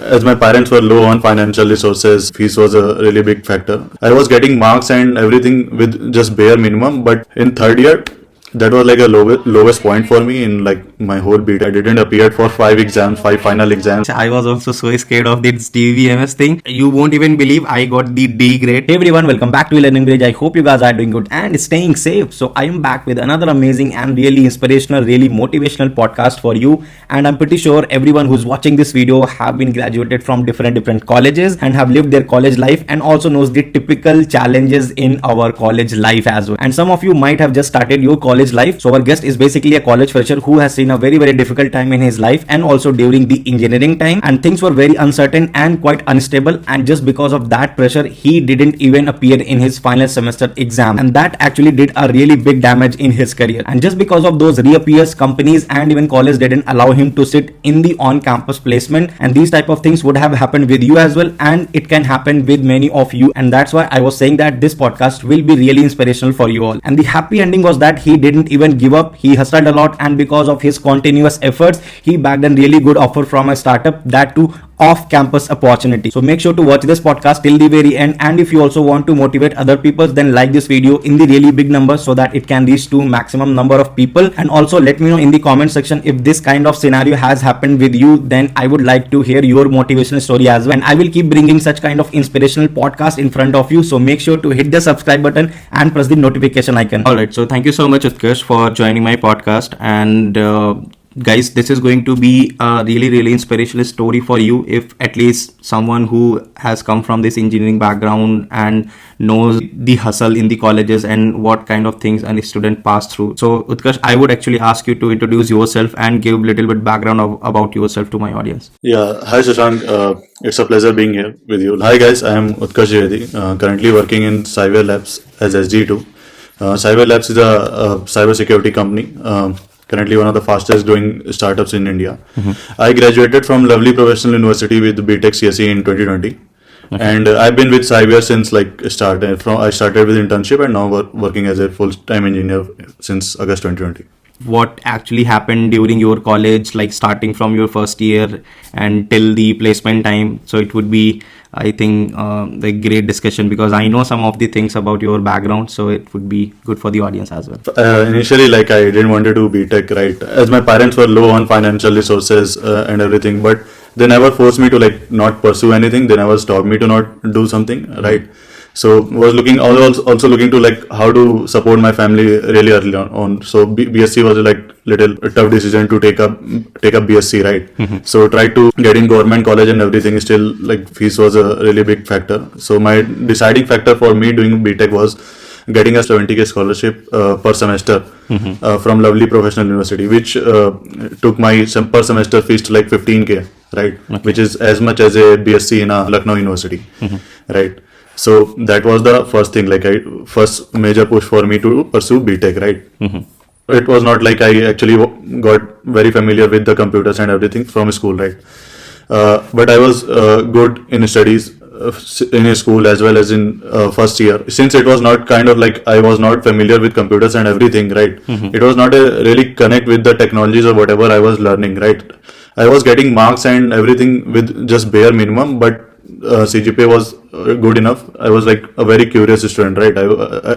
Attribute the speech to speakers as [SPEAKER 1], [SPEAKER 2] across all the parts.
[SPEAKER 1] As my parents were low on financial resources, fees was a really big factor. I was getting marks and everything with just bare minimum, but in third year, that was like a lowest point for me in like my whole beat. I didn't appear for 5 final exams.
[SPEAKER 2] I was also so scared of this DVMS thing. You won't even believe I got the D grade. Hey everyone, welcome back to Learning Village. I hope you guys are doing good and staying safe. So I am back with another amazing and really inspirational, really motivational podcast for you. And I'm pretty sure everyone who's watching this video have been graduated from different colleges and have lived their college life and also knows the typical challenges in our college life as well. And some of you might have just started your college life. So our guest is basically a college fresher who has seen a very difficult time in his life and also during the engineering time, and things were very uncertain and quite unstable, and just because of that pressure he didn't even appear in his final semester exam, and that actually did a really big damage in his career. And just because of those reappears, companies and even college didn't allow him to sit in the on-campus placement, and these type of things would have happened with you as well, and it can happen with many of you. And that's why I was saying that this podcast will be really inspirational for you all. And the happy ending was that he didn't even give up. He hustled a lot, and because of his continuous efforts he bagged a really good offer from a startup, that too off-campus opportunity. So make sure to watch this podcast till the very end, and if you also want to motivate other people, then like this video in the really big numbers so that it can reach to maximum number of people. And also let me know in the comment section if this kind of scenario has happened with you. Then I would like to hear your motivational story as well, and I will keep bringing such kind of inspirational podcast in front of you. So make sure to hit the subscribe button and press the notification icon. Alright, so thank you so much Utkarsh for joining my podcast. And guys, this is going to be a really inspirational story for you, if at least someone who has come from this engineering background and knows the hustle in the colleges and what kind of things a student pass through. So Utkarsh, I would actually ask you to introduce yourself and give a little bit background about yourself to my audience.
[SPEAKER 1] Yeah, hi Shashank, it's a pleasure being here with you. Hi guys, I am Utkarsh Introduction, currently working in 𝗖𝗶𝘀𝗀𝗀 Labs as SG2. 𝗖𝗶𝘀𝗀𝗀𝗀 Labs is a cyber security company. Currently one of the fastest growing startups in India. I graduated from 𝗪𝗶𝘀𝗀𝗀𝗀 University with BTech CSE in 2020. Okay. And I've been with 𝗖𝗶𝘀𝗀𝗀𝗀𝗀 since I started with internship and now working as a full-time engineer since August 2020.
[SPEAKER 2] What actually happened during your college, like starting from your first year and till the placement time? So it would be, I think, a great discussion, because I know some of the things about your background, so it would be good for the audience as well.
[SPEAKER 1] Initially, like I didn't want to do BTech, right? As my parents were low on financial resources and everything, but they never forced me to like not pursue anything. They never stopped me to not do something, right? So was also looking to like how to support my family really early on. So BSc was like little tough decision to take up BSc, right? So tried to get in government college and everything. Still like fees was a really big factor. So my deciding factor for me doing BTech was getting a 70k scholarship per semester from 𝗪𝗶𝘀𝗀𝗀𝗀 University, which took my per semester fees to like 15k, right? Okay. Which is as much as a BSc in a Lucknow University, right? So that was the first thing, like first major push for me to pursue BTech, right? It was not like I actually got very familiar with the computers and everything from school, right? But I was good in studies in school as well as in first year. Since it was not kind of like I was not familiar with computers and everything, right? It was not a really connect with the technologies or whatever I was learning, right? I was getting marks and everything with just bare minimum, but CGPA was good enough. I was like a very curious student, right?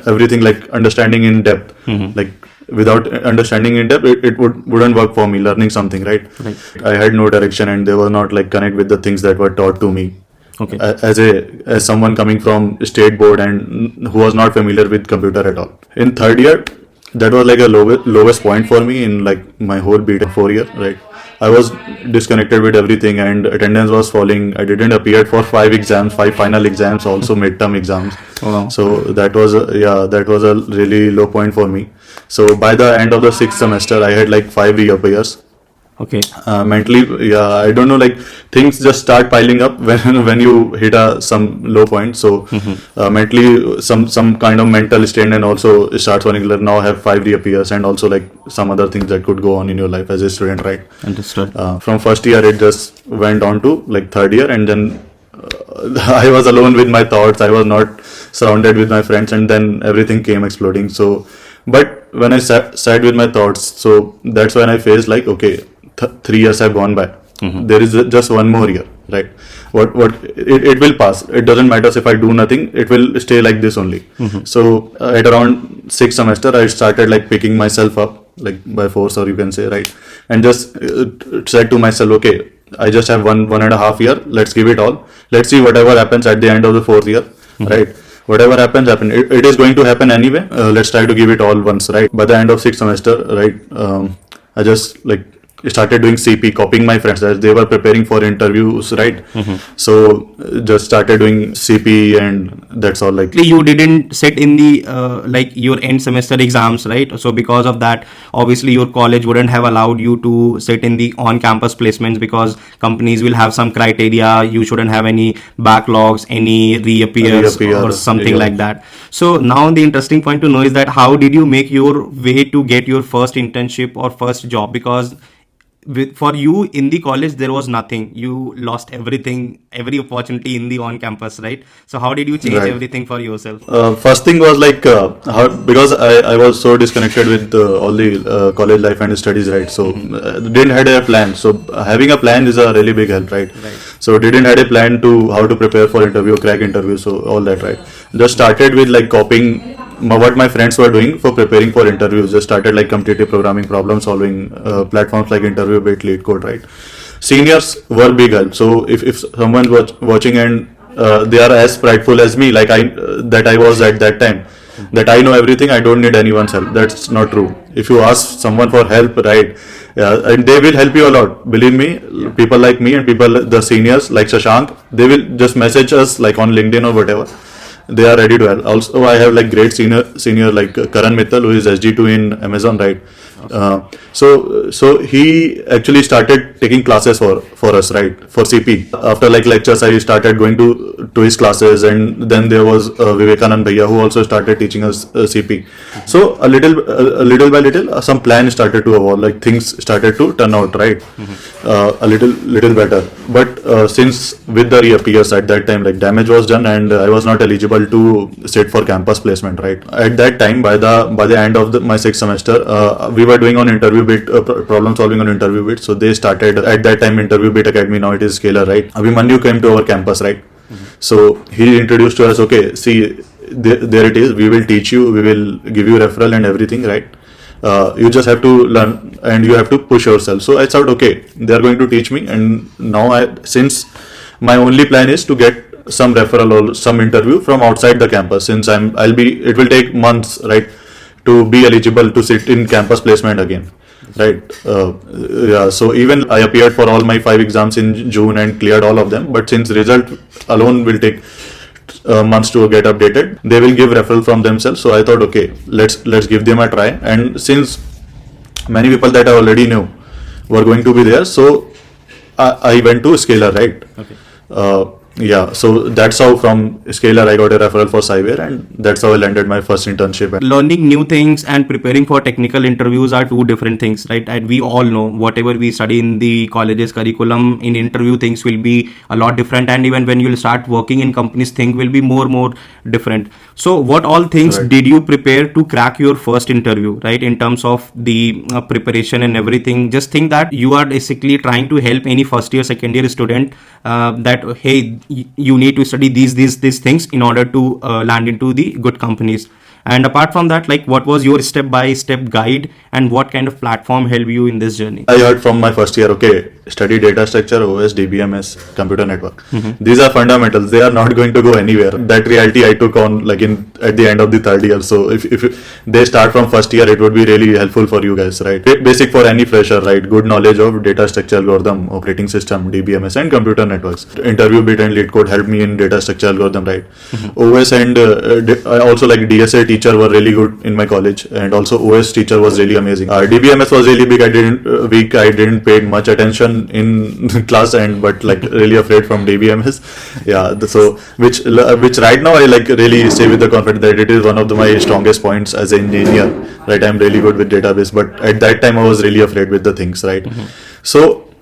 [SPEAKER 1] Everything like understanding in depth, like without understanding in depth, it wouldn't work for me learning something, right? I had no direction and they were not like connect with the things that were taught to me. Okay. As someone coming from state board and who was not familiar with computer at all. In third year, that was like a lowest point for me in like my whole BTech 4 year, right? I was disconnected with everything and attendance was falling. I didn't appear for 5 final exams, also midterm exams. Wow. So that was a really low point for me. So by the end of the 6th semester, I had like 5 reappears. Okay. Mentally, I don't know, like things just start piling up when you hit some low point. So mentally, some kind of mental strain and also starts running. Now I have 5 reappears and also like some other things that could go on in your life as a student, right?
[SPEAKER 2] Understood.
[SPEAKER 1] From first year, it just went on to like third year, and then I was alone with my thoughts. I was not surrounded with my friends, and then everything came exploding. So, but when I sat with my thoughts, so that's when I faced like, okay, 3 years have gone by. There is just one more year. right? It will pass. It doesn't matter if I do nothing, it will stay like this only. So at around 6th semester, I started like picking myself up, like by force, or you can say, right? And just said to myself, okay, I just have 1.5 year, let's give it all. Let's see whatever happens at the end of the 4th year, right? Whatever happens, happen. It is going to happen anyway. Let's try to give it all once, right? By the end of 6th semester, right, I just like started doing CP, copying my friends as they were preparing for interviews, right? So just started doing CP, and that's all. Like,
[SPEAKER 2] you didn't sit in the like your end semester exams, right? So because of that, obviously your college wouldn't have allowed you to sit in the on-campus placements, because companies will have some criteria. You shouldn't have any backlogs, any reappears or something like that. So now the interesting point to know is that how did you make your way to get your first internship or first job? Because for you in the college there was nothing, you lost everything, every opportunity in the on campus, right? So how did you change everything for yourself?
[SPEAKER 1] First thing was like because I was so disconnected with all the college life and studies, right? So didn't had a plan. So having a plan is a really big help, right? So didn't had a plan to how to prepare for interview, crack interview, so all that, right? Just started with like copying what my friends were doing for preparing for interviews. Just started like competitive programming, problem solving, platforms like 𝗓𝗏𝗃𝗃, LeetCode, right? Seniors were big help. So if someone was watching and they are as prideful as me, like I was at that time, that I know everything, I don't need anyone's help. That's not true. If you ask someone for help, right, and they will help you a lot. Believe me, people like me and the seniors like Shashank, they will just message us like on LinkedIn or whatever. They are ready to help. Also, I have like great senior like Karan Mittal, who is SG2 in Amazon, right? So he actually started taking classes for us, right, for CP. After like lectures, I started going to his classes, and then there was Vivekanand Bhaiya, who also started teaching us CP. So a little by little, some plan started to evolve. Like things started to turn out, right, a little better. But since with the reappears at that time, like damage was done, and I was not eligible to sit for campus placement, right? At that time, by the end of my 6th semester, we were doing on interview bit, problem solving on interview bit. So they started at that time interview bit academy. Now it is Scalar, right? Abhimanyu came to our campus, right? So he introduced to us, okay, see, there it is. We will teach you. We will give you referral and everything, right? You just have to learn and you have to push yourself. So I thought, okay, they are going to teach me, and now since my only plan is to get some referral or some interview from outside the campus, since it will take months, right, to be eligible to sit in campus placement again, right? So even I appeared for all my 5 exams in June and cleared all of them, but since result alone will take months to get updated, they will give referral from themselves. So I thought, okay, let's give them a try. And since many people that I already knew were going to be there, so I went to Scalar, right? Okay. So that's how from Scalar I got a referral for 𝗓𝗏𝗃, and that's how I landed my first internship.
[SPEAKER 2] Learning new things and preparing for technical interviews are two different things, right? And we all know whatever we study in the college's curriculum, in interview things will be a lot different, and even when you'll start working in companies, things will be more different. So what all things did you prepare to crack your first interview, right? In terms of the preparation and everything, just think that you are basically trying to help any first year, second year student that, hey, you need to study these things in order to land into the good companies. And apart from that, like, what was your step-by-step guide, and what kind of platform helped you in this journey?
[SPEAKER 1] I heard from my first year, okay, study data structure, OS, DBMS, computer network. These are fundamentals. They are not going to go anywhere. That reality I took on like at the end of the 3rd year. So if they start from first year, it would be really helpful for you guys, right? Basic for any fresher, right? Good knowledge of data structure algorithm, operating system, DBMS, and computer networks. Interview bit and LeetCode helped me in data structure algorithm, right? OS and I also like DSA teacher were really good in my college, and also OS teacher was really amazing. DBMS was really big. I didn't pay much attention in class, but like really afraid from DBMS. So which right now I like really say with the confidence that it is one of my strongest points as an engineer, right? I'm really good with database, but at that time I was really afraid with the things, right? So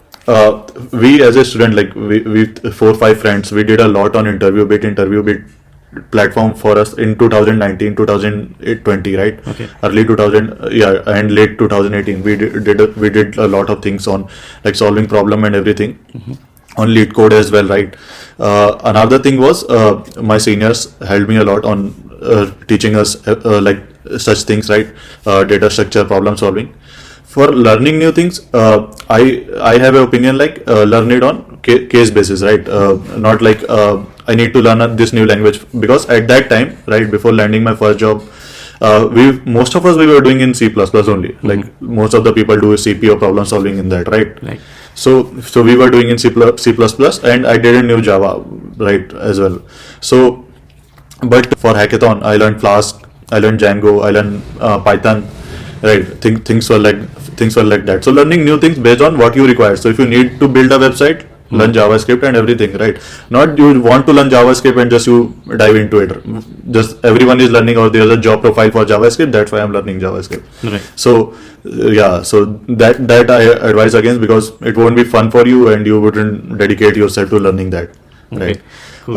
[SPEAKER 1] we as a student, like we 4 or 5 friends, we did a lot on interview bit platform for us in 2019, 2020, right? Okay. Early 2000, and late 2018, we did a lot of things on like solving problem and everything. on lead code as well, right? Another thing was my seniors helped me a lot on teaching us like such things, right? Data structure, problem solving. For learning new things, I have an opinion like learn it on case basis, right? Not like I need to learn this new language, because at that time, right, before landing my first job, most of us we were doing in C++ only. Like most of the people do CP or problem solving in that, right?
[SPEAKER 2] Right.
[SPEAKER 1] So we were doing in C++, and I didn't know Java, right, as well. So, but for hackathon, I learned Flask, I learned Django, I learned Python, right? Things were like that. So learning new things based on what you require. So if you need to build a website, learn JavaScript and everything, right? Not you want to learn JavaScript and just you dive into it. Just everyone is learning, or there's a job profile for JavaScript. That's why I'm learning JavaScript.
[SPEAKER 2] Right.
[SPEAKER 1] So yeah, so that I advise against, because it won't be fun for you and you wouldn't dedicate yourself to learning that, right?
[SPEAKER 2] Okay. Cool.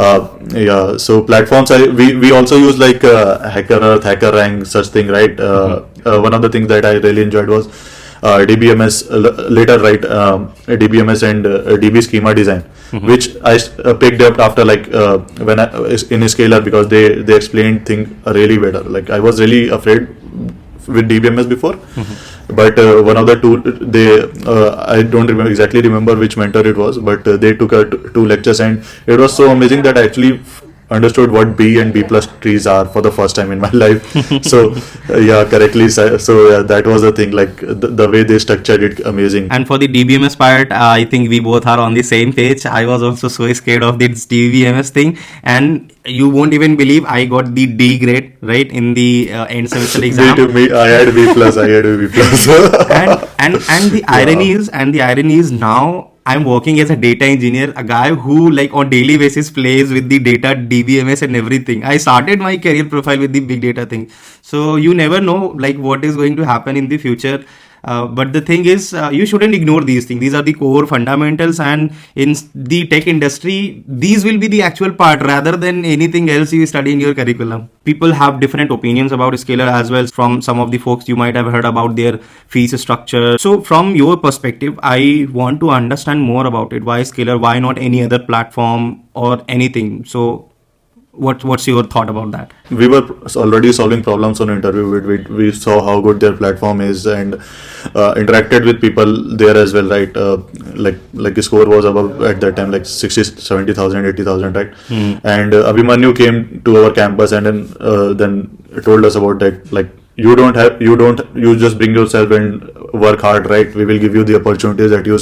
[SPEAKER 1] Yeah. So platforms, we also use like HackerEarth, HackerRank, such thing, right? One of the things that I really enjoyed was DBMS later, right? DBMS and DB schema design, which I picked up after like when I in a scalar, because they explained thing really better. Like I was really afraid with DBMS before, but one of the two I don't exactly remember which mentor it was, but they took two lectures, and it was so amazing that I actually understood what B and B plus trees are for the first time in my life. So yeah, correctly. So yeah, that was the thing. Like the way they structured it, amazing.
[SPEAKER 2] And for the DBMS part, I think we both are on the same page. I was also so scared of this DBMS thing, and you won't even believe I got the D grade, right, in the end semester exam.
[SPEAKER 1] I had B plus. I had a B plus.
[SPEAKER 2] and the irony is now I'm working as a data engineer, a guy who like on daily basis plays with the data, DBMS and everything. I started my career profile with the big data thing. So you never know like what is going to happen in the future. But the thing is, you shouldn't ignore these things. These are the core fundamentals, and in the tech industry, these will be the actual part rather than anything else you study in your curriculum. People have different opinions about Scalar as well. From some of the folks, you might have heard about their fees structure. So from your perspective, I want to understand more about it. Why Scalar? Why not any other platform or anything? So what's your thought about that?
[SPEAKER 1] We were already solving problems on interview. We saw how good their platform is, and interacted with people there as well, right? Like the score was above at that time, like 60, 70,000, 80,000, right? And Abhimanyu came to our campus, and then told us about that, like you just bring yourself and work hard, right? We will give you the opportunities that you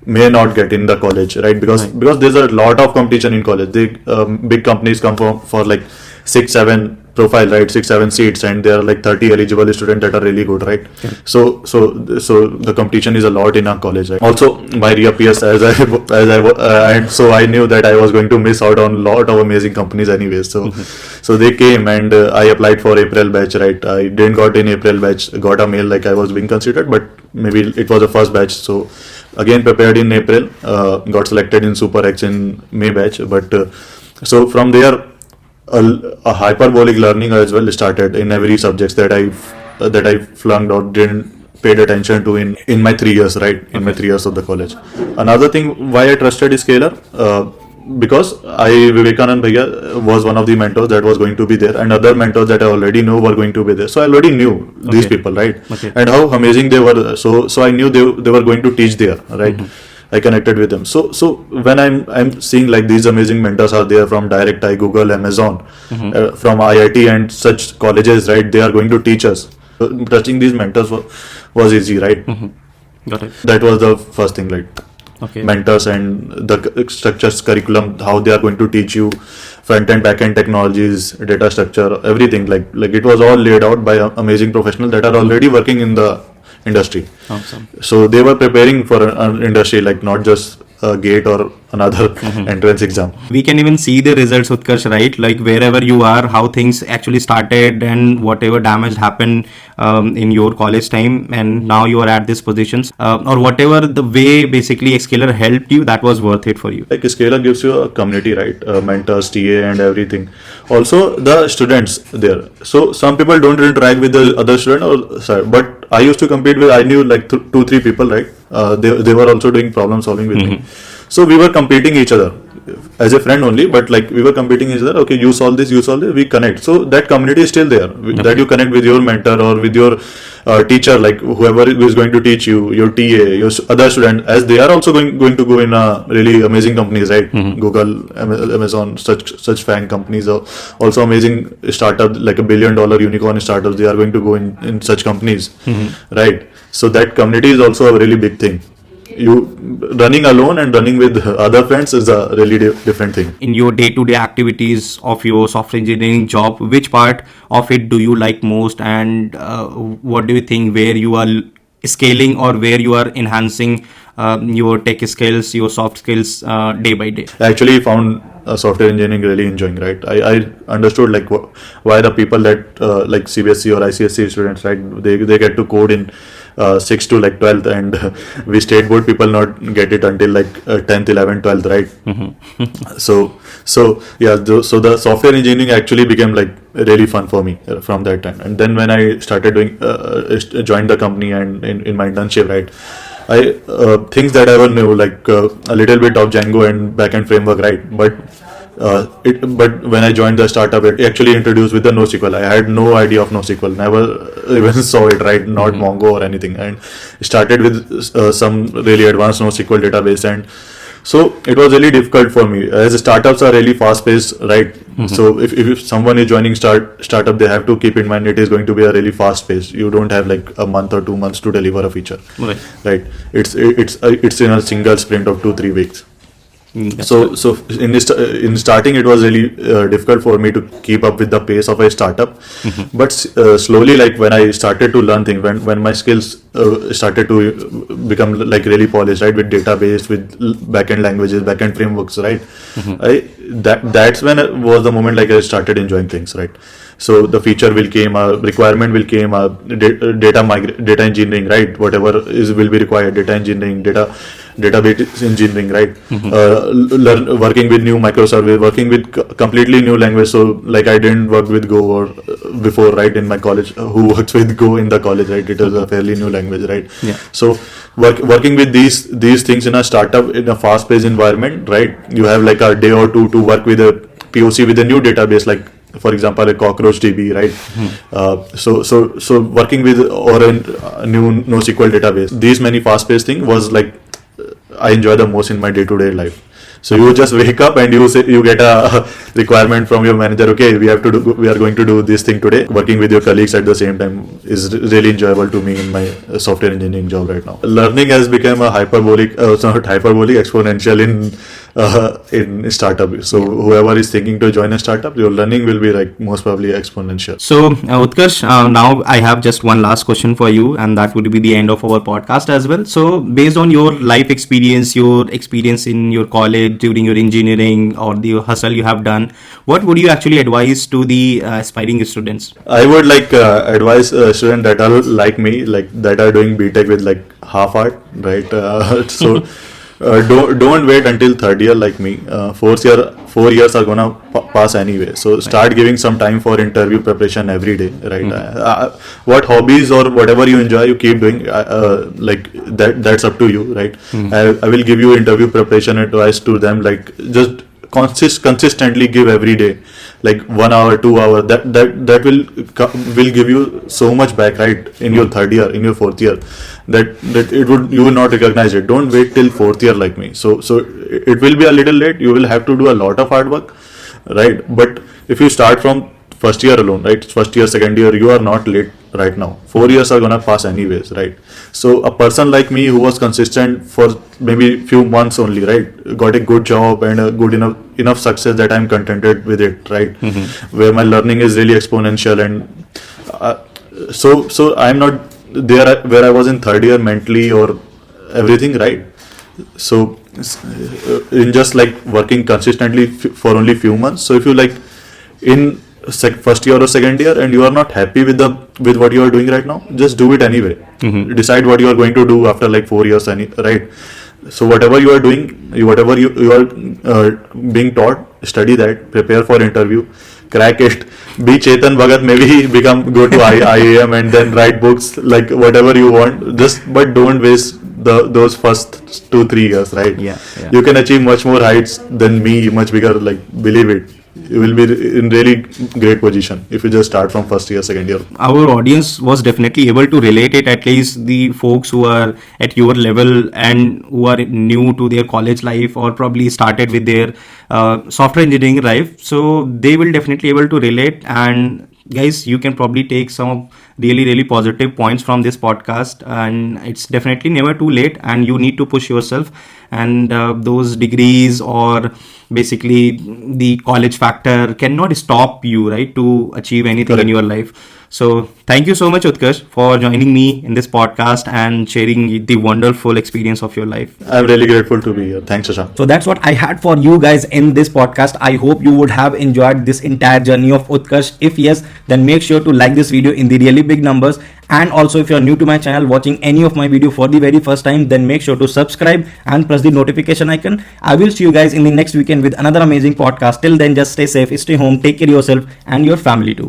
[SPEAKER 1] may not get in the college, right? Because there's a lot of competition in college. Big companies come for like 6-7 profile, right? 6-7 seats, and there are like 30 eligible students that are really good, right?
[SPEAKER 2] Okay.
[SPEAKER 1] So the competition is a lot in our college, right? Also my reappears and so I knew that I was going to miss out on a lot of amazing companies anyways. So they came, and I applied for April batch, right? I didn't got in April batch, got a mail like I was being considered, but maybe it was a first batch. So again prepared in April, got selected in Super X in May batch. But so from there, a hyperbolic learning as well started in every subjects that I flunked or didn't paid attention to in my 3 years, right? In my 3 years of the college. Another thing why I trusted Scalar, because Vivekanand Bhaiya was one of the mentors that was going to be there, and other mentors that I already know were going to be there. So I already knew these people, right?
[SPEAKER 2] Okay.
[SPEAKER 1] And how amazing they were. So I knew they were going to teach there, right? I connected with them. So when I'm seeing like these amazing mentors are there from DirectI, Google, Amazon, from IIT and such colleges, right? They are going to teach us. Trusting these mentors was easy, right?
[SPEAKER 2] Got it.
[SPEAKER 1] That was the first thing, like mentors and the structures, curriculum, how they are going to teach you front end, back end technologies, data structure, everything. Like it was all laid out by amazing professionals that are already working in the industry.
[SPEAKER 2] Awesome.
[SPEAKER 1] So they were preparing for an industry, like not just a GATE or another entrance exam.
[SPEAKER 2] We can even see the results, Utkarsh, right? Like wherever you are, how things actually started and whatever damage happened in your college time, and now you are at these positions, or whatever the way basically Scalar helped you, that was worth it for you.
[SPEAKER 1] Like Scalar gives you a community, right? Mentors, TA and everything. Also the students there. So some people don't interact with the other student, but I used to compete with, I knew like 2-3 people, right? They were also doing problem solving with me. So we were competing each other as a friend only, but like we were competing each other. Okay, you solve this, we connect. So that community is still there. That you connect with your mentor or with your teacher, like whoever is going to teach you, your TA, your other student, as they are also going to go in really amazing companies, right? Google, Amazon, such FANG companies are also amazing startup, like $1 billion unicorn startups. They are going to go in such companies, right? So that community is also a really big thing. You running alone and running with other friends is a really different thing.
[SPEAKER 2] In your day-to-day activities of your software engineering job, which part of it do you like most, and what do you think where you are scaling or where you are enhancing your tech skills, your soft skills day by day?
[SPEAKER 1] I actually found software engineering really enjoying, right? I understood like why the people that like CBSE or ICSE students, right, they get to code in 6th to like 12th, and we state board people not get it until like 10th, 11th, 12th, right? So yeah, so the software engineering actually became like really fun for me from that time. And then when I started doing joined the company and in my internship, right, I things that I ever knew, like a little bit of Django and backend framework, right? But when I joined the startup, it actually introduced with the NoSQL. I had no idea of NoSQL, never even saw it, right? Not Mongo or anything, and started with some really advanced NoSQL database, and so it was really difficult for me, as startups are really fast paced, right? So if someone is joining startup, they have to keep in mind it is going to be a really fast pace. You don't have like a month or 2 months to deliver a feature, right? It's in a single sprint of 2-3 weeks. So in starting it was really difficult for me to keep up with the pace of a startup, but slowly, like when I started to learn things, when my skills started to become like really polished, right, with database, with backend languages, backend frameworks, right, that's when it was the moment like I started enjoying things, right? So the feature will came, requirement will came, data engineering, right? Whatever will be required, data engineering, database engineering, right? Working with new microservice, working with completely new language. So like I didn't work with Go or before, right? In my college, who works with Go in the college, right? It is a fairly new language, right?
[SPEAKER 2] Yeah.
[SPEAKER 1] So working with these things in a startup, in a fast-paced environment, right? You have like a day or two to work with a POC with a new database, like for example a 𝗁𝗁𝗁, right? So working with or a new NoSQL database, these many fast-paced thing was like I enjoy the most in my day-to-day life. So you just wake up and you get a requirement from your manager. Okay, we are going to do this thing today. Working with your colleagues at the same time is really enjoyable to me in my software engineering job right now. Learning has become a exponential in startup. So whoever is thinking to join a startup, your learning will be like most probably exponential.
[SPEAKER 2] So Utkarsh, now I have just one last question for you, and that would be the end of our podcast as well. So based on your life experience, your experience in your college, during your engineering or the hustle you have done, what would you actually advise to the aspiring students?
[SPEAKER 1] I would like advise students that are like me, like that are doing BTech with like half art, right? Don't wait until third year like me. 4 years are gonna pass anyway. So start giving some time for interview preparation every day, right? What hobbies or whatever you enjoy, you keep doing. Like that's up to you, right? I will give you interview preparation advice to them. Like just consistently give every day, like 1 hour, 2 hours. That will give you so much back, right? In your third year, in your fourth year, that you will not recognize it. Don't wait till fourth year like me. So it will be a little late. You will have to do a lot of hard work, right? But if you start from first year alone, right? First year, second year, you are not late right now. 4 years are gonna pass anyways, right? So a person like me who was consistent for maybe few months only, right, got a good job and a good enough success that I'm contented with it, right? Where my learning is really exponential, and so I'm not there where I was in third year mentally or everything, right? So in just like working consistently for only few months. So if you like in first year or second year and you are not happy with what you are doing right now, just do it anyway. Decide what you are going to do after like 4 years, right? So whatever you are doing, whatever you are being taught, study that, prepare for interview, crack it, be Chetan Bhagat, maybe go to IIM and then write books, like whatever you want, but don't waste those first 2-3 years, right?
[SPEAKER 2] Yeah, yeah.
[SPEAKER 1] You can achieve much more heights than me, much bigger. Like, believe it, you will be in really great position if you just start from first year, second year.
[SPEAKER 2] Our audience was definitely able to relate it, at least the folks who are at your level and who are new to their college life or probably started with their software engineering life. So they will definitely able to relate. And guys, you can probably take some really positive points from this podcast, and it's definitely never too late, and you need to push yourself. And those degrees or basically the college factor cannot stop you, right, to achieve anything in your life. So thank you so much, Utkarsh, for joining me in this podcast and sharing the wonderful experience of your life.
[SPEAKER 1] I'm really grateful to be here. Thanks, Shashank.
[SPEAKER 2] So that's what I had for you guys in this podcast. I hope you would have enjoyed this entire journey of Utkarsh. If yes, then make sure to like this video in the really big numbers. And also, if you're new to my channel, watching any of my video for the very first time, then make sure to subscribe and press the notification icon. I will see you guys in the next weekend with another amazing podcast. Till then, just stay safe, stay home, take care of yourself and your family too.